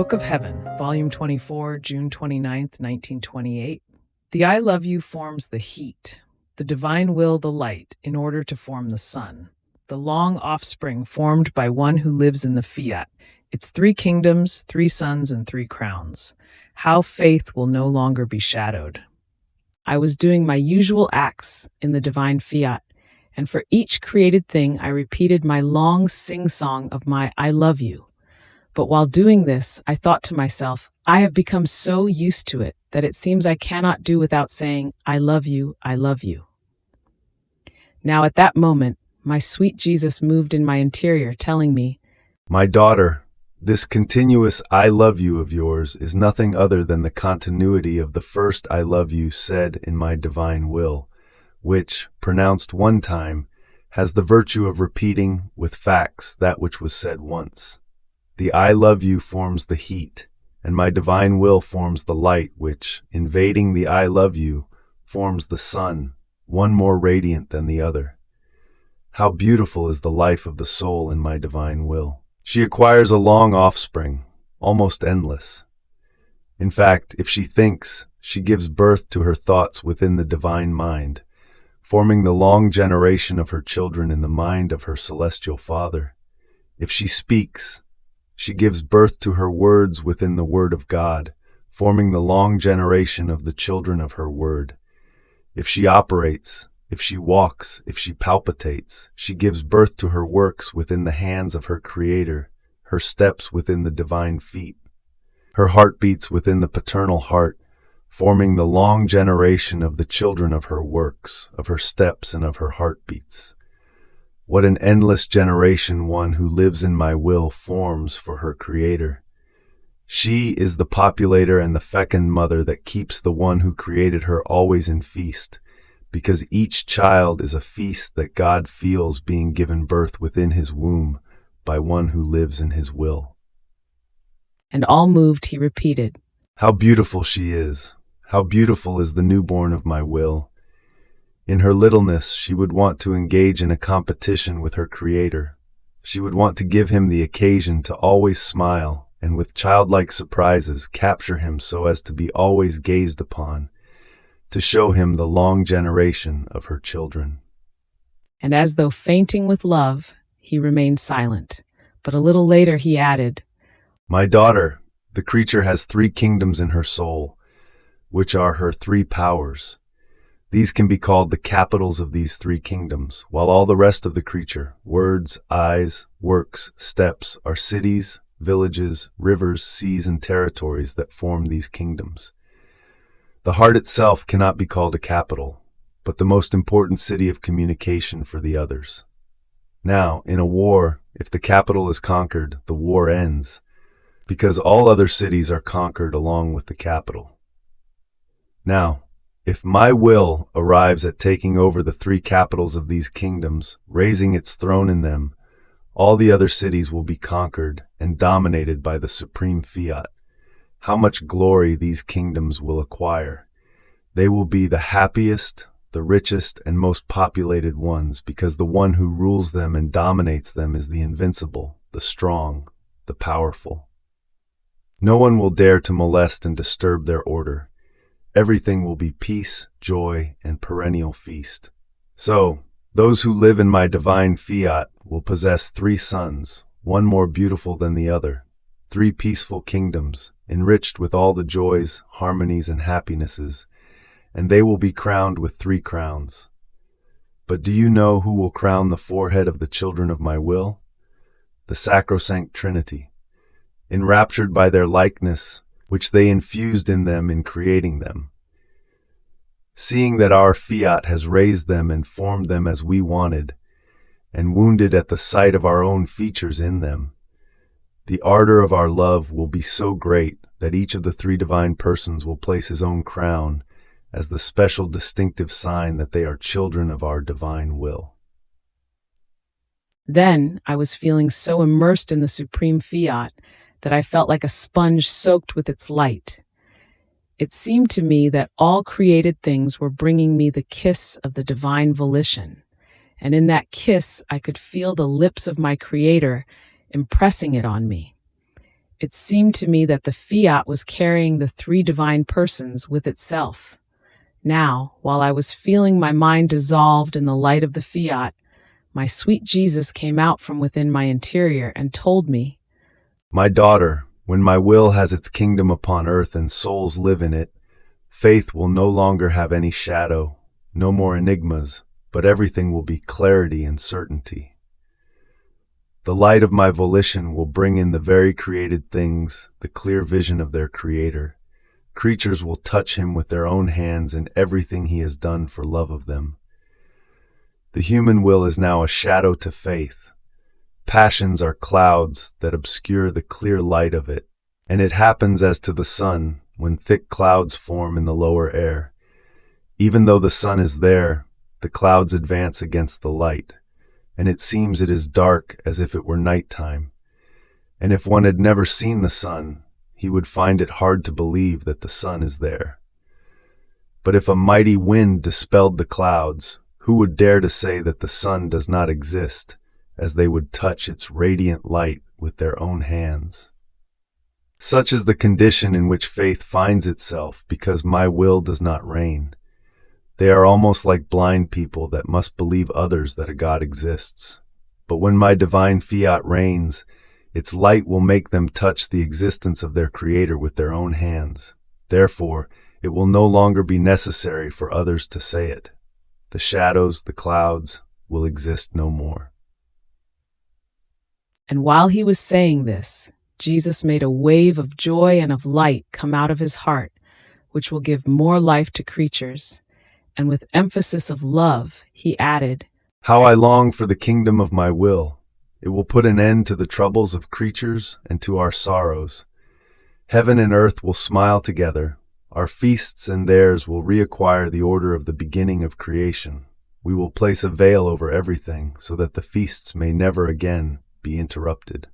Book of Heaven, Volume 24, June 29th, 1928. The I love you forms the heat, the divine will the light, in order to form the sun. The long offspring formed by one who lives in the Fiat. Its 3 kingdoms, 3 suns, and 3 crowns. How faith will no longer be shadowed. I was doing my usual acts in the divine Fiat, and for each created thing I repeated my long sing-song of my I love you. But while doing this, I thought to myself, I have become so used to it that it seems I cannot do without saying, I love you, I love you. Now at that moment, my sweet Jesus moved in my interior, telling me, My daughter, this continuous I love you of yours is nothing other than the continuity of the first I love you said in my divine will, which, pronounced one time, has the virtue of repeating with facts that which was said once. The I love you forms the heat, and my divine will forms the light which, invading the I love you, forms the sun, one more radiant than the other. How beautiful is the life of the soul in my divine will. She acquires a long offspring, almost endless. In fact, if she thinks, she gives birth to her thoughts within the divine mind, forming the long generation of her children in the mind of her celestial Father. If she speaks, she gives birth to her words within the Word of God, forming the long generation of the children of her Word. If she operates, if she walks, if she palpitates, she gives birth to her works within the hands of her Creator, her steps within the divine feet. Her heart beats within the paternal heart, forming the long generation of the children of her works, of her steps, and of her heartbeats. What an endless generation one who lives in my will forms for her Creator. She is the populator and the fecund mother that keeps the one who created her always in feast, because each child is a feast that God feels being given birth within his womb by one who lives in his will. And all moved, he repeated, How beautiful she is! How beautiful is the newborn of my will! In her littleness, she would want to engage in a competition with her Creator. She would want to give him the occasion to always smile and with childlike surprises capture him so as to be always gazed upon, to show him the long generation of her children. And as though fainting with love, he remained silent. But a little later he added, My daughter, the creature has 3 kingdoms in her soul, which are her 3 powers. These can be called the capitals of these 3 kingdoms, while all the rest of the creature, words, eyes, works, steps, are cities, villages, rivers, seas, and territories that form these kingdoms. The heart itself cannot be called a capital, but the most important city of communication for the others. Now, in a war, if the capital is conquered, the war ends, because all other cities are conquered along with the capital. Now, if my will arrives at taking over the 3 capitals of these kingdoms, raising its throne in them, all the other cities will be conquered and dominated by the supreme Fiat. How much glory these kingdoms will acquire! They will be the happiest, the richest, and most populated ones, because the one who rules them and dominates them is the invincible, the strong, the powerful. No one will dare to molest and disturb their order. Everything will be peace, joy, and perennial feast. So, those who live in my divine Fiat will possess 3 sons, one more beautiful than the other, 3 peaceful kingdoms, enriched with all the joys, harmonies, and happinesses, and they will be crowned with 3 crowns. But do you know who will crown the forehead of the children of my will? The sacrosanct Trinity, enraptured by their likeness, which they infused in them in creating them. Seeing that our Fiat has raised them and formed them as we wanted, and wounded at the sight of our own features in them, the ardor of our love will be so great that each of the 3 divine persons will place his own crown as the special distinctive sign that they are children of our divine will. Then I was feeling so immersed in the supreme Fiat that I felt like a sponge soaked with its light. It seemed to me that all created things were bringing me the kiss of the divine volition, and in that kiss I could feel the lips of my Creator impressing it on me. It seemed to me that the Fiat was carrying the three divine persons with itself. Now, while I was feeling my mind dissolved in the light of the Fiat, my sweet Jesus came out from within my interior and told me, My daughter, when my will has its kingdom upon earth and souls live in it, faith will no longer have any shadow, no more enigmas, but everything will be clarity and certainty. The light of my volition will bring in the very created things, the clear vision of their Creator. Creatures will touch him with their own hands in everything he has done for love of them. The human will is now a shadow to faith. Passions are clouds that obscure the clear light of it, and it happens as to the sun when thick clouds form in the lower air. Even though the sun is there, the clouds advance against the light, and it seems it is dark as if it were nighttime. And if one had never seen the sun, he would find it hard to believe that the sun is there. But if a mighty wind dispelled the clouds, who would dare to say that the sun does not exist, as they would touch its radiant light with their own hands? Such is the condition in which faith finds itself because my will does not reign. They are almost like blind people that must believe others that a God exists. But when my divine Fiat reigns, its light will make them touch the existence of their Creator with their own hands. Therefore, it will no longer be necessary for others to say it. The shadows, the clouds, will exist no more. And while he was saying this, Jesus made a wave of joy and of light come out of his heart, which will give more life to creatures. And with emphasis of love, he added, How I long for the kingdom of my will. It will put an end to the troubles of creatures and to our sorrows. Heaven and earth will smile together. Our feasts and theirs will reacquire the order of the beginning of creation. We will place a veil over everything so that the feasts may never again be interrupted.